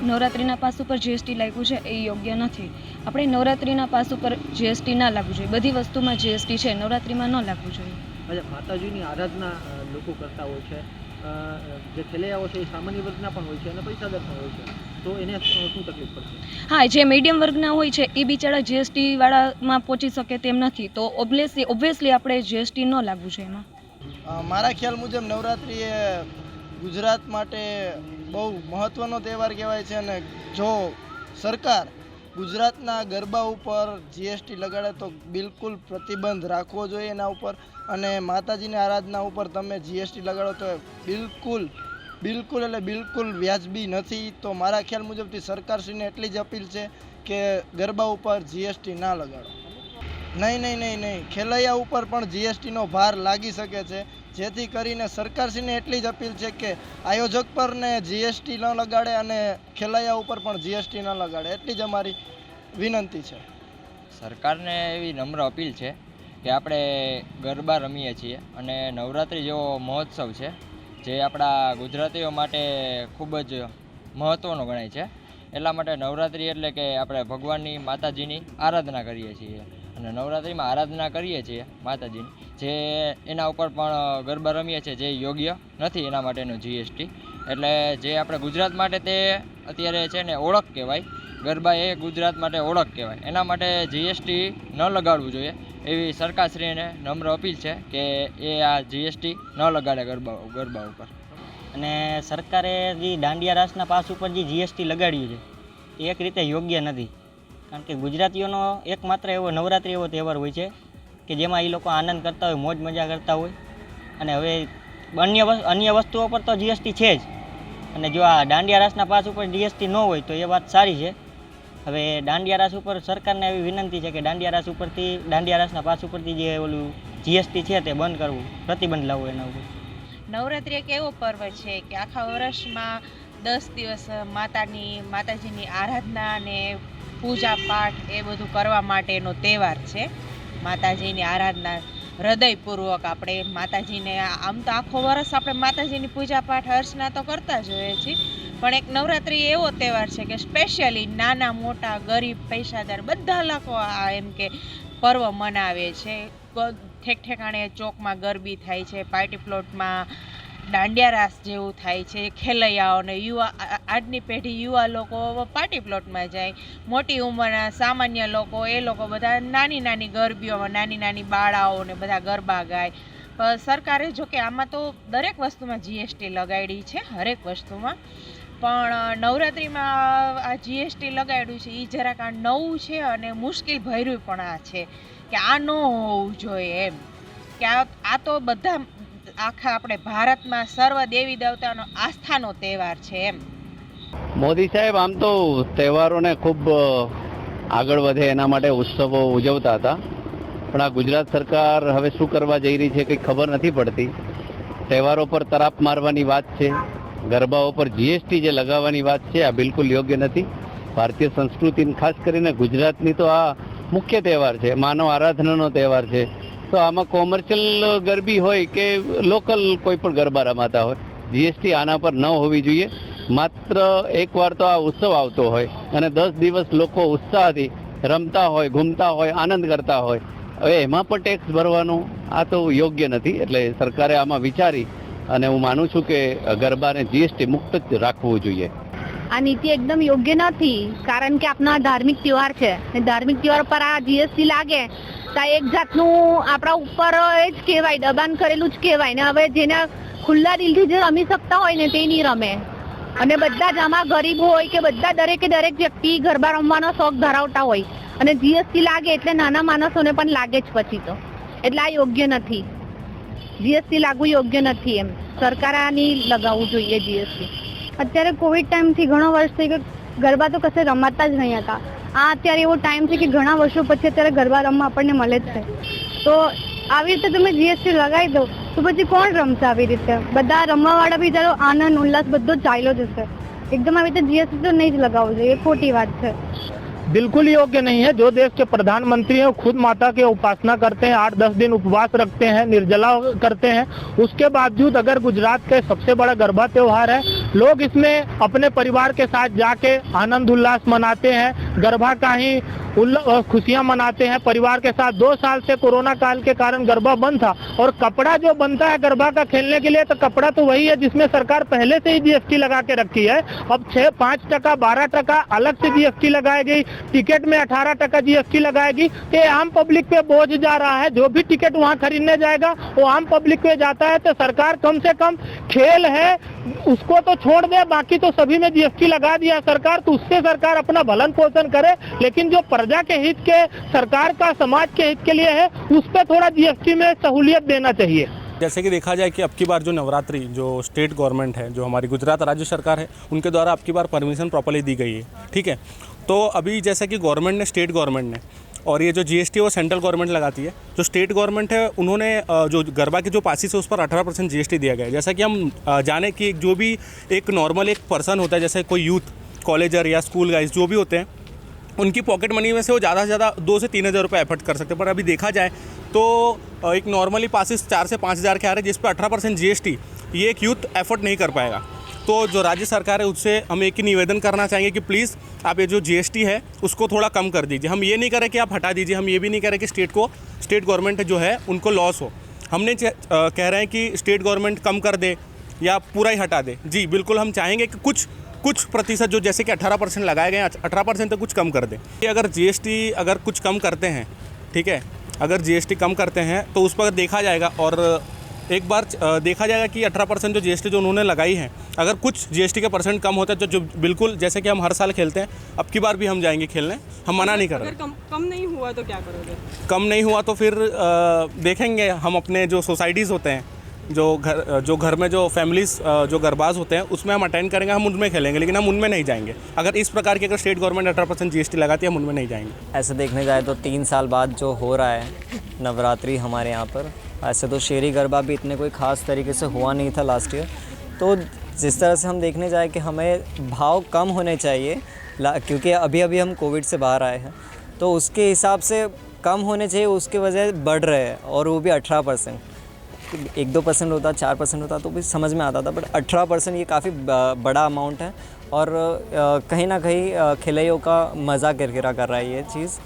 નવરાત્રિના પાસ ઉપર જીએસટી લાગ્યું છે એ યોગ્ય નથી. આપણે નવરાત્રિના પાસ ઉપર જીએસટી ના લાગવું જોઈએ. બધી વસ્તુમાં જીએસટી છે, નવરાત્રિમાં ન લાગવું જોઈએ. અચ્છા, માતાજીની આરાધના લોકો કરતા હોય છે, જે ખેલૈયાઓ છે એ સામાન્ય વર્ગના પણ હોય છે અને પૈસાદાર પણ હોય છે, તો એને શું તકલીફ પડશે? હા, જે મીડિયમ વર્ગના હોય છે એ બિચારા જીએસટી વાળામાં પહોંચી શકે તેમ નથી, તો ઓબ્વિયસલી આપણે જીએસટી ન લાગવું જોઈએ એમાં. મારા ખ્યાલ મુજબ નવરાત્રિ એ ગુજરાત માટે બહુ મહત્ત્વનો તહેવાર કહેવાય છે અને જો સરકાર ગુજરાતના ગરબા ઉપર જીએસટી લગાડે તો બિલકુલ પ્રતિબંધ રાખવો જોઈએ એના ઉપર. અને માતાજીની આરાધના ઉપર તમે જીએસટી લગાડો તો બિલકુલ એટલે બિલકુલ વ્યાજબી નથી. તો મારા ખ્યાલ મુજબથી સરકારશ્રીને એટલી જ અપીલ છે કે ગરબા ઉપર જીએસટી ના લગાડો. નહીં, ખેલૈયા ઉપર પણ જીએસટીનો ભાર લાગી શકે છે, જેથી કરીને સરકારશ્રીને એટલી જ અપીલ છે કે આયોજક પર ને જીએસટી ન લગાડે અને ખેલૈયા ઉપર પણ જીએસટી ન લગાડે, એટલી જ અમારી વિનંતી છે. સરકારને એવી નમ્ર અપીલ છે કે આપણે ગરબા રમીએ છીએ અને નવરાત્રિ જેવો મહોત્સવ છે જે આપણા ગુજરાતીઓ માટે ખૂબ જ મહત્ત્વનો ગણાય છે. એટલા માટે નવરાત્રિ એટલે કે આપણે ભગવાનની માતાજીની આરાધના કરીએ છીએ અને નવરાત્રિમાં આરાધના કરીએ છીએ માતાજીની, જે એના ઉપર પણ ગરબા રમીએ છીએ જે યોગ્ય નથી એના માટેનું જીએસટી. એટલે જે આપણે ગુજરાત માટે તે અત્યારે છે ને ઓળખ કહેવાય, ગરબા એ ગુજરાત માટે ઓળખ કહેવાય, એના માટે જીએસટી ન લગાડવું જોઈએ એવી સરકારશ્રીને નમ્ર અપીલ છે કે એ આ જીએસટી ન લગાડે ગરબા ઉપર. અને સરકારે જે દાંડિયા રાસના પાસ ઉપર જે જીએસટી લગાડ્યું છે એ એક રીતે યોગ્ય નથી, કારણ કે ગુજરાતીઓનો એકમાત્ર એવો નવરાત્રિ એવો તહેવાર હોય છે કે જેમાં એ લોકો આનંદ કરતા હોય, મોજ મજા કરતા હોય. અને હવે અન્ય વસ્તુઓ પર તો જીએસટી છે જ, અને જો આ દાંડિયા રાસના પાસ ઉપર જીએસટી ન હોય તો એ વાત સારી છે. હવે દાંડિયા રાસ ઉપર સરકારને એવી વિનંતી છે કે દાંડિયા રાસના પાસ ઉપરથી જે ઓલું જીએસટી છે તે બંધ કરવું, પ્રતિબંધ લાવવો એના ઉપર. નવરાત્રિ એક એવો પર્વ છે કે આખા વર્ષમાં 10 દિવસ માતાજીની આરાધના અને પૂજા પાઠ એ બધું કરવા માટેનો તહેવાર છે. માતાજીની આરાધના હૃદયપૂર્વક આપણે માતાજીને, આમ તો આખો વર્ષ આપણે માતાજીની પૂજા પાઠ અર્ચના તો કરતા જ હોઈએ છીએ, પણ એક નવરાત્રિ એવો તહેવાર છે કે સ્પેશિયલી નાના મોટા ગરીબ પૈસાદાર બધા લોકો આ એમ કે પર્વ મનાવે છે. ઠેક ઠેકાણે ચોકમાં ગરબી થાય છે, પાર્ટી પ્લોટમાં દાંડિયા રાસ જેવું થાય છે. ખેલૈયાઓને આજની પેઢી યુવા લોકો પાર્ટી પ્લોટમાં જાય, મોટી ઉંમરના સામાન્ય લોકો એ લોકો બધા નાની નાની ગરબીઓમાં નાની બાળાઓને બધા ગરબા ગાય. સરકારે જો કે આમાં તો દરેક વસ્તુમાં જીએસટી લગાડી છે, હરેક વસ્તુમાં, પણ નવરાત્રિમાં આ જીએસટી લગાડ્યું છે એ જરાક આ નવું છે અને મુશ્કેલ ભર્યું પણ આ છે કે આ ન હોવું જોઈએ એમ, કે આ તો બધા આખા આપણે ભારતમાં સર્વ દેવી દેવતાનો આસ્થાનો તહેવાર છે એમ. મોદી સાહેબ આમ તો તહેવારોને ખૂબ આગળ વધે એના માટે ઉત્સવો ઉજવતા હતા, પણ આ ગુજરાત સરકાર હવે શું કરવા જઈ રહી છે કંઈ ખબર નથી પડતી. તહેવારો પર તરાપ મારવાની વાત છે, ગરબાઓ પર જીએસટી જે લગાવવાની વાત છે આ બિલકુલ યોગ્ય નથી. ભારતીય સંસ્કૃતિ ખાસ કરીને ગુજરાતની તો આ મુખ્ય તહેવાર છે, માનવ આરાધનાનો તહેવાર છે. તો આમાં કોમર્શિયલ ગરબી હોય કે લોકલ કોઈ પણ ગરબા રમાતા હોય, જીએસટી આના પર ન હોવી જોઈએ. માત્ર એકવાર તો આ ઉત્સવ આવતો હોય અને 10 દિવસ લોકો ઉત્સાહથી રમતા હોય, ઘૂમતા હોય, આનંદ કરતા હોય, હવે એમાં પણ ટેક્સ ભરવાનું આ તો યોગ્ય નથી. એટલે સરકારે આમાં વિચારી અને હું માનું છું કે ગરબાને જીએસટી મુક્ત જ રાખવું જોઈએ. આ નીતિ એકદમ યોગ્ય નથી, કારણ કે આપણા ધાર્મિક તહેવાર છે, ધાર્મિક તહેવાર પર આ જીએસટી લાગે તો એક જાતનું આપણા ઉપર જ કહેવાય, દબાણ કરેલું જ કહેવાય ને. હવે જેને ખુલ્લા દિલથી જે રમી શકતા હોય ને તે નહીં રમે, અને બધા જ આમાં ગરીબ હોય કે બધા દરેક વ્યક્તિ ગરબા રમવાનો શોખ ધરાવતા હોય, અને જીએસટી લાગે એટલે નાના માણસોને પણ લાગે જ પછી તો. એટલે આ યોગ્ય નથી, જીએસટી લાગવું યોગ્ય નથી એમ. સરકાર આ નહીં લગાવવું જોઈએ જીએસટી. અત્યારે કોવિડ ટાઈમથી ઘણો વર્ષ થઈ ગયો, ગરબા તો કશે રમાતા જ નહીં હતા. આ અત્યારે એવો ટાઈમ છે કે ઘણા વર્ષો પછી અત્યારે ગરબા રમવા આપણને મળે જ છે. તો આવી રીતે તમે જીએસટી લગાવી દો તો પછી કોણ રમશે આવી રીતે? બધા રમવાવાળા બી ચાલો આનંદ ઉલ્લાસ બધો જ ચાલ્યો જશે. एकदम अभी तो जीएसटी तो नहीं लगाओ, ये खोटी बात है। बिल्कुल योग्य नहीं है। जो देश के प्रधानमंत्री हैं खुद माता की उपासना करते हैं, 8-10 दिन उपवास रखते हैं, निर्जला करते हैं, उसके बावजूद अगर गुजरात के सबसे बड़ा गरबा त्योहार है लोग इसमें अपने परिवार के साथ जाके आनंद उल्लास मनाते हैं, गरबा का ही खुशियां मनाते हैं परिवार के साथ। 2 साल से कोरोना काल के कारण गरबा बंद था और कपड़ा जो बनता है गरबा का खेलने के लिए, तो कपड़ा तो वही है जिसमें सरकार पहले से ही जीएसटी लगा के रखी है। अब 5% 12% अलग से जीएसटी लगाई गई, टिकट में 18% जीएसटी लगाएगी। तो आम पब्लिक पे बोझ जा रहा है। जो भी टिकट वहां खरीदने जाएगा वो आम पब्लिक पे जाता है। तो सरकार कम से कम खेल है उसको तो छोड़ दे, बाकी तो सभी में जीएसटी लगा दिया सरकार, तो उससे सरकार अपना भलन पोषण करे। लेकिन जो प्रजा के हित के, सरकार का समाज के हित के लिए है, उस पर थोड़ा जीएसटी में सहूलियत देना चाहिए। जैसे कि देखा जाए कि अब की बार जो नवरात्रि जो स्टेट गवर्नमेंट है, जो हमारी गुजरात राज्य सरकार है, उनके द्वारा अब की बार परमिशन प्रॉपर्ली दी गई है, ठीक है। तो अभी जैसा कि गवर्नमेंट ने, स्टेट गवर्नमेंट ने, और ये जो जीएसटी वो सेंट्रल गवर्नमेंट लगाती है, जो स्टेट गवर्नमेंट है उन्होंने जो गरबा के जो पासिस है उस पर 18% जीएसटी दिया गया है। जैसा कि हम जाने कि जो भी एक नॉर्मल एक पर्सन होता है, जैसे कोई यूथ, कॉलेजर या स्कूल गाइज जो भी होते हैं, उनकी पॉकेट मनी में से वो ज़्यादा से ज़्यादा 2 से 3 हज़ार रुपये एफर्ट कर सकते हैं। पर अभी देखा जाए तो एक नॉर्मली पासिस 4 से 5 हज़ार के आ रहे हैं, जिस पर 18% जीएसटी ये एक यूथ एफर्ट नहीं कर पाएगा। तो जो राज्य सरकार है उससे हम एक ही निवेदन करना चाहेंगे कि प्लीज़ आप ये जो जीएसटी है उसको थोड़ा कम कर दीजिए। हम ये नहीं करें कि आप हटा दीजिए, हम ये भी नहीं करें कि स्टेट गवर्नमेंट जो है उनको लॉस हो। हमने कह रहे हैं कि स्टेट गवर्नमेंट कम कर दे या पूरा ही हटा दे। जी बिल्कुल, हम चाहेंगे कि कुछ प्रतिशत जो जैसे कि 18% लगाए गए हैं, 18% तक कुछ कम कर दें। अगर जीएसटी अगर कुछ कम करते हैं, ठीक है, अगर जीएसटी कम करते हैं तो उस पर देखा जाएगा और एक बार देखा जाएगा कि 18% जो जीएसटी जो उन्होंने लगाई है, अगर कुछ जीएसटी के परसेंट कम होता है तो जो बिल्कुल जैसे कि हम हर साल खेलते हैं, अब की बार भी हम जाएंगे खेलने, हम मना नहीं कर रहे। अगर कम नहीं हुआ तो क्या करोगे? कम नहीं हुआ तो फिर देखेंगे हम अपने जो सोसाइटीज़ होते हैं, जो घर में जो फैमिलीज़ जो गरबाज होते हैं उसमें हम अटेंड करेंगे, हम उनमें खेलेंगे, लेकिन हम उनमें नहीं जाएंगे। अगर इस प्रकार की अगर स्टेट गवर्नमेंट 18% जीएसटी लगाती है, हम उनमें नहीं जाएंगे। ऐसे देखने जाए तो 3 साल बाद जो हो रहा है नवरात्रि हमारे यहाँ पर, ऐसे तो शेरी गरबा भी इतने कोई ख़ास तरीके से हुआ नहीं था लास्ट ईयर। तो जिस तरह से हम देखने जाए कि हमें भाव कम होने चाहिए, क्योंकि अभी अभी हम कोविड से बाहर आए हैं, तो उसके हिसाब से कम होने चाहिए, उसके वजह बढ़ रहे हैं, और वो भी 18%। 1-2% होता, 4% होता तो भी समझ में आता था, बट 18% ये काफ़ी बड़ा अमाउंट है। और कहीं ना कहीं खिलाड़ियों का मज़ा किरकिरा कर रहा है ये चीज़।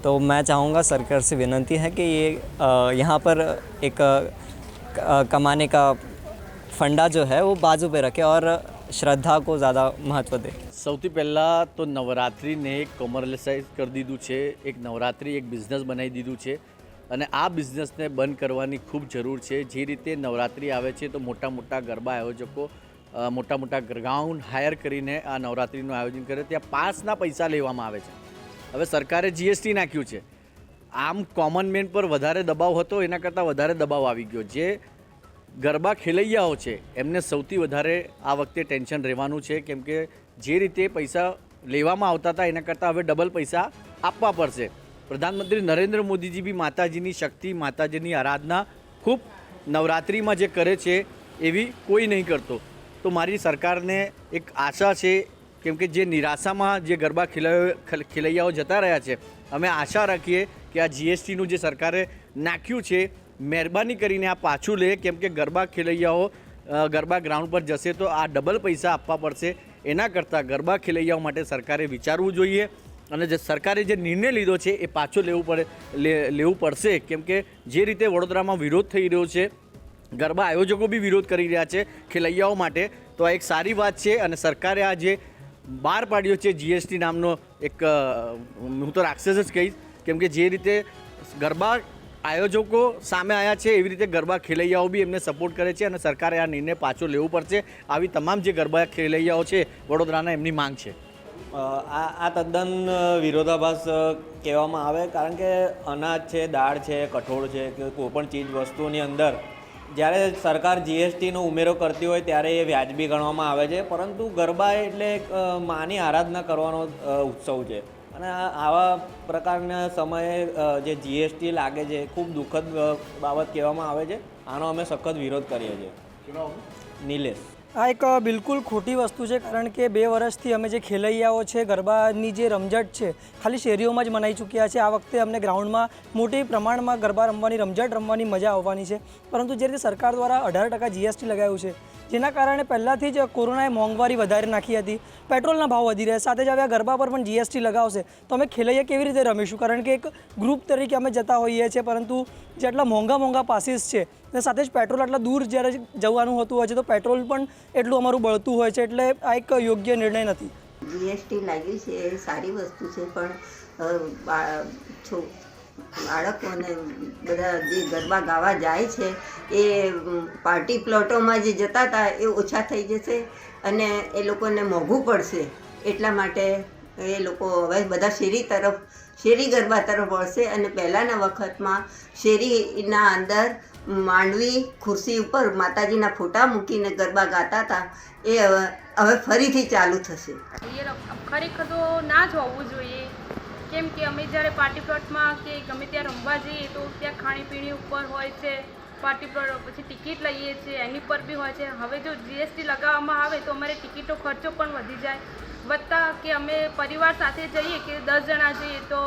तो मैं चाहूँगा, सरकार से विनती है कि ये यहाँ पर एक कमाने का फंडा जो है वो बाजू पे रखे और શ્રદ્ધા को ज़्यादा महत्व दे। સૌથી પહેલાં તો નવરાત્રિને એક કોમર્શિયલાઇઝ કરી દીધું છે, એક નવરાત્રિ એક બિઝનેસ બનાવી દીધું છે અને આ બિઝનેસને બંધ કરવાની ખૂબ જરૂર છે। જે રીતે નવરાત્રિ આવે છે તો મોટા મોટા ગરબા આયોજકો મોટા મોટા ગ્રાઉન્ડ હાયર કરીને આ નવરાત્રિનું આયોજન કરે, ત્યાં પાસના પૈસા લેવામાં આવે છે। હવે સરકારે જીએસટી નાખ્યું છે, આમ કોમન મેન પર વધારે દબાવ હતો, એના કરતાં વધારે દબાવ આવી ગયો। જે ગરબા ખેલૈયાઓ છે એમને સૌથી વધારે આ વખતે ટેન્શન રહેવાનું છે, કેમ કે જે રીતે પૈસા લેવામાં આવતા હતા એના કરતાં હવે ડબલ પૈસા આપવા પડશે। પ્રધાનમંત્રી નરેન્દ્ર મોદીજી બી માતાજીની શક્તિ, માતાજીની આરાધના ખૂબ નવરાત્રિમાં જે કરે છે એવી કોઈ નહીં કરતો। તો મારી સરકારને એક આશા છે, કેમ કે જે નિરાશામાં જે ગરબા ખેલૈયાઓ જતા રહ્યા છે, અમે આશા રાખીએ કે આ જીએસટીનું જે સરકારે નાખ્યું છે, મહેરબાની કરીને આ પાછું લે, કેમ કે ગરબા ખેલૈયાઓ ગરબા ગ્રાઉન્ડ પર જશે તો આ ડબલ પૈસા આપવા પડશે। એના કરતાં ગરબા ખેલૈયાઓ માટે સરકારે વિચારવું જોઈએ અને જે સરકારે જે નિર્ણય લીધો છે એ પાછો લેવું પડશે, કેમ કે જે રીતે વડોદરામાં વિરોધ થઈ રહ્યો છે, ગરબા આયોજકો બી વિરોધ કરી રહ્યા છે ખેલૈયાઓ માટે, તો આ એક સારી વાત છે। અને સરકારે આ જે બહાર પાડ્યો છે જીએસટી નામનો એક, હું તો રાક્ષસ જ કહીશ, કેમ કે જે રીતે ગરબા આયોજકો સામે આવ્યા છે એવી રીતે ગરબા ખેલૈયાઓ બી એમને સપોર્ટ કરે છે અને સરકારે આ નિર્ણય પાછો લેવું પડશે। આવી તમામ જે ગરબા ખેલૈયાઓ છે વડોદરાના, એમની માંગ છે। આ તદ્દન વિરોધાભાસ કહેવામાં આવે, કારણ કે અનાજ છે, દાળ છે, કઠોળ છે કે કોઈપણ ચીજ વસ્તુઓની અંદર જ્યારે સરકાર જીએસટીનો ઉમેરો કરતી હોય ત્યારે એ વ્યાજબી ગણવામાં આવે છે, પરંતુ ગરબા એટલે એક માની આરાધના કરવાનો ઉત્સવ છે અને આવા પ્રકારના સમયે જે જીએસટી લાગે છે ખૂબ દુઃખદ બાબત કહેવામાં આવે છે। આનો અમે સખત વિરોધ કરીએ છીએ। નિલેશ। આ એક બિલકુલ ખોટી વસ્તુ છે, કારણ કે 2 વર્ષથી અમે જે ખેલૈયાઓ છે ગરબાની જે રમઝટ છે ખાલી શેરીઓમાં જ મનાઈ ચૂક્યા છે. આ વખતે અમને ગ્રાઉન્ડમાં મોટી પ્રમાણમાં ગરબા રમવાની, રમઝટ રમવાની મજા આવવાની છે. પરંતુ જે રીતે સરકાર દ્વારા 18% GST લગાવ્યું છે, જેના કારણે પહેલાંથી જ કોરોનાએ મોંઘવારી વધારે નાખી હતી, પેટ્રોલના ભાવ વધી રહ્યા, સાથે જ હવે આ ગરબા પર પણ GST લગાવશે તો અમે ખેલૈયા કેવી રીતે રમીશું? કારણ કે એક ગ્રુપ તરીકે અમે જતા હોઈએ છીએ, પરંતુ જે આટલા મોંઘા પાસીસ છે ને સાથે જ પેટ્રોલ આટલા દૂર જ્યારે જવાનું હોતું હોય છે તો પેટ્રોલ પણ એટલું અમારું બળતું હોય છે, એટલે આ એક યોગ્ય નિર્ણય નથી. GST લાગ્યું છે એ સારી વસ્તુ છે, પણ બાળકોને બધા જે ગરબા ગાવા જાય છે એ પાર્ટી પ્લોટોમાં જે જતા હતા એ ઓછા થઈ જશે અને એ લોકોને મોંઘું પડશે. એટલા માટે એ લોકો હવે બધા શેરી ગરબા તરફ વળશે. અને પહેલાંના વખતમાં શેરીના અંદર માંડવી ખુરશી ઉપર માતાજીના ફોટા મૂકીને ગરબા ગાતા હતા, એ હવે ફરીથી ચાલુ થશે. ખરેખર તો ના જ હોવું જોઈએ, કેમ કે અમે જ્યારે પાર્ટી પ્લોટમાં કે ગમે ત્યાં રમવા જઈએ તો ત્યાં ખાણીપીણી ઉપર હોય છે, પાર્ટી પ્લોટ પછી ટિકિટ લઈએ છીએ એની પર બી હોય છે. હવે જો GST લગાવવામાં આવે તો અમારે ટિકિટો ખર્ચો પણ વધી જાય, વત્તા કે અમે પરિવાર સાથે જઈએ કે 10 જણા જઈએ તો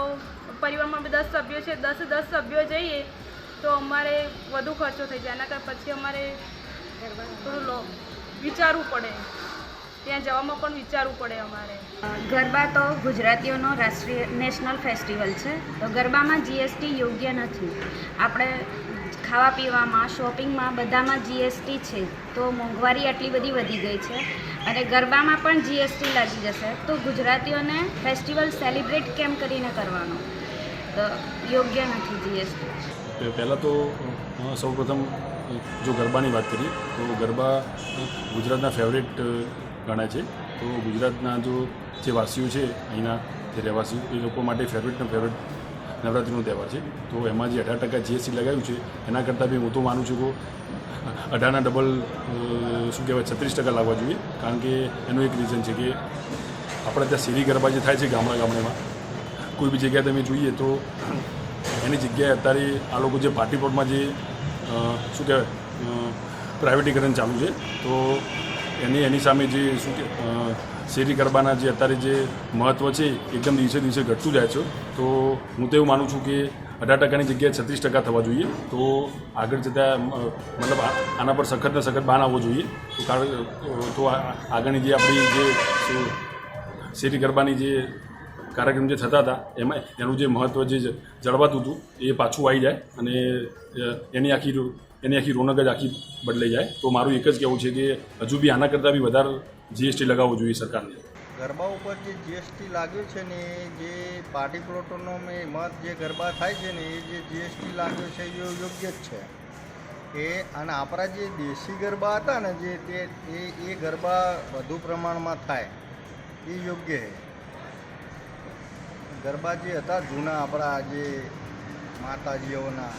પરિવારમાં 10 સભ્યો છે, 10 સભ્યો જઈએ તો અમારે વધુ ખર્ચો થઈ જાય. એના કરતાં પછી અમારે થોડું વિચારવું પડે, ત્યાં જવામાં પણ વિચારવું પડે અમારે. ગરબા તો ગુજરાતીઓનો રાષ્ટ્રીય નેશનલ ફેસ્ટિવલ છે, તો ગરબામાં GST યોગ્ય નથી. આપણે ખાવા પીવામાં, શોપિંગમાં બધામાં GST છે, તો મોંઘવારી આટલી બધી વધી ગઈ છે અને ગરબામાં પણ GST લાગી જશે તો ગુજરાતીઓને ફેસ્ટિવલ સેલિબ્રેટ કેમ કરીને કરવાનો? તો યોગ્ય નથી GST. પહેલાં તો સૌપ્રથમ જો ગરબાની વાત કરીએ તો ગરબા ગુજરાતના ફેવરેટ ગણાય છે. તો ગુજરાતના જે વાસીઓ છે અહીંના જે રહેવાસીઓ એ લોકો માટે ફેવરેટ નવરાત્રિનો તહેવાર છે. તો એમાં જે 18% GST લગાવ્યું છે એના કરતાં બી હું તો માનું છું કે 18ના ડબલ શું કહેવાય 36% લાવવા જોઈએ. કારણ કે એનું એક રીઝન છે કે આપણે ત્યાં શેરી ગરબા જે થાય છે ગામડામાં કોઈ બી જગ્યાએ તમે જોઈએ તો એની જગ્યાએ અત્યારે આ લોકો જે પાર્ટી પ્લોટમાં જે શું કહેવાય પ્રાઇવેટીકરણ ચાલુ છે, તો એની સામે જે શું કે શેરી ગરબાના જે અત્યારે જે મહત્ત્વ છે એકદમ દિવસે ઘટતું જાય છે. તો હું તો એવું માનું છું કે 18%ની જગ્યાએ 36% થવા જોઈએ. તો આગળ જતાં મતલબ આના પર સખત બાન આવવો જોઈએ. તો આગળની જે આપણી જે શેરી ગરબાની જે કાર્યક્રમ જે થતા હતા એમાં એનું જે મહત્ત્વ જે જળવાતું હતું એ પાછું આવી જાય અને એની આખી રોનક જ આખી બદલાઈ જાય. તો મારું એક જ કહેવું છે કે હજુ બી આના કરતાં બી વધારે GST લગાવવું જોઈએ સરકારને. ગરબા ઉપર જે GST લાગ્યું છે ને, જે પાર્ટી પ્લોટોનો મત જે ગરબા થાય છે ને, એ જે GST લાગ્યું છે એ યોગ્ય જ છે. અને આપણા જે દેશી ગરબા હતા ને જે એ ગરબા વધુ પ્રમાણમાં થાય એ યોગ્ય છે. ગરબા જે હતા જૂના આપણા જે માતાજીઓના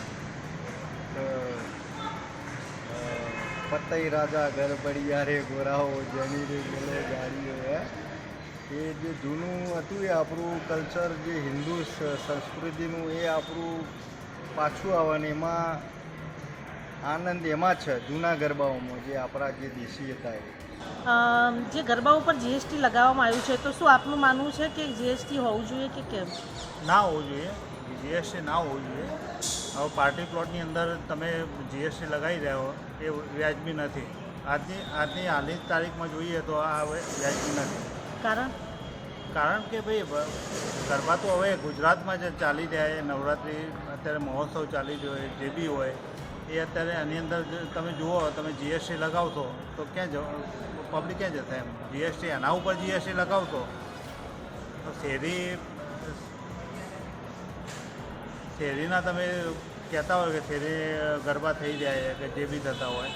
પતઈ રાજા ગરબડિયા રે ગોરાઓ જની રે ગલે ગાડીઓ, એ જે જૂનું હતું એ આપણું કલ્ચર, જે હિન્દુ સંસ્કૃતિનું એ આપણું પાછું આવે ને એમાં આનંદ એમાં છે જૂના ગરબાઓમાં જે આપણા જે દેશી હતા. જે ગરબા ઉપર GST લગાવવામાં આવ્યું છે તો શું આપનું માનવું છે કે GST હોવું જોઈએ કે કેમ? ના હોવું જોઈએ, GST ના હોવું જોઈએ. હવે પાર્ટી પ્લોટની અંદર તમે GST લગાવી રહ્યો એ વ્યાજબી નથી. આજની હાલની તારીખમાં જોઈએ તો આ હવે વ્યાજબી નથી. કારણ કે ભાઈ ગરબા તો હવે ગુજરાતમાં જ ચાલી રહ્યા, નવરાત્રિ અત્યારે મહોત્સવ ચાલી રહ્યો જે બી હોય એ અત્યારે આની અંદર તમે જુઓ, તમે GST લગાવશો તો ક્યાં પબ્લિક ક્યાં જશે? એમ GST એના ઉપર GST લગાવશો તો શેરીના તમે કહેતા હોય કે શેરી ગરબા થઈ જાય કે જે બી થતા હોય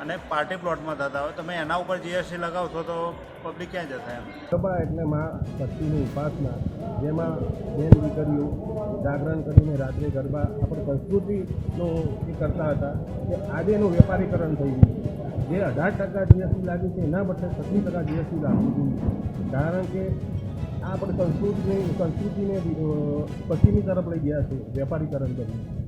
અને પાર્ટી પ્લોટમાં થતા હોય, તમે એના ઉપર GST લગાવશો તો પબ્લિક ક્યાં જશે? એમ ગરબા એટલે મા શક્તિની ઉપાસના, જેમાં બેન દીકરીઓ જાગરણ કરીને રાત્રે ગરબા આપણી સંસ્કૃતિનો એ કરતા હતા, કે આજે એનું વેપારીકરણ થઈ ગયું. જે 18% GST લાગ્યું છે એના બદલે 36% GST લાગવું જોઈએ. કારણ કે આ આપણે સંસ્કૃતિને પછીની તરફ લઈ ગયા છે વેપારીકરણ કરીને.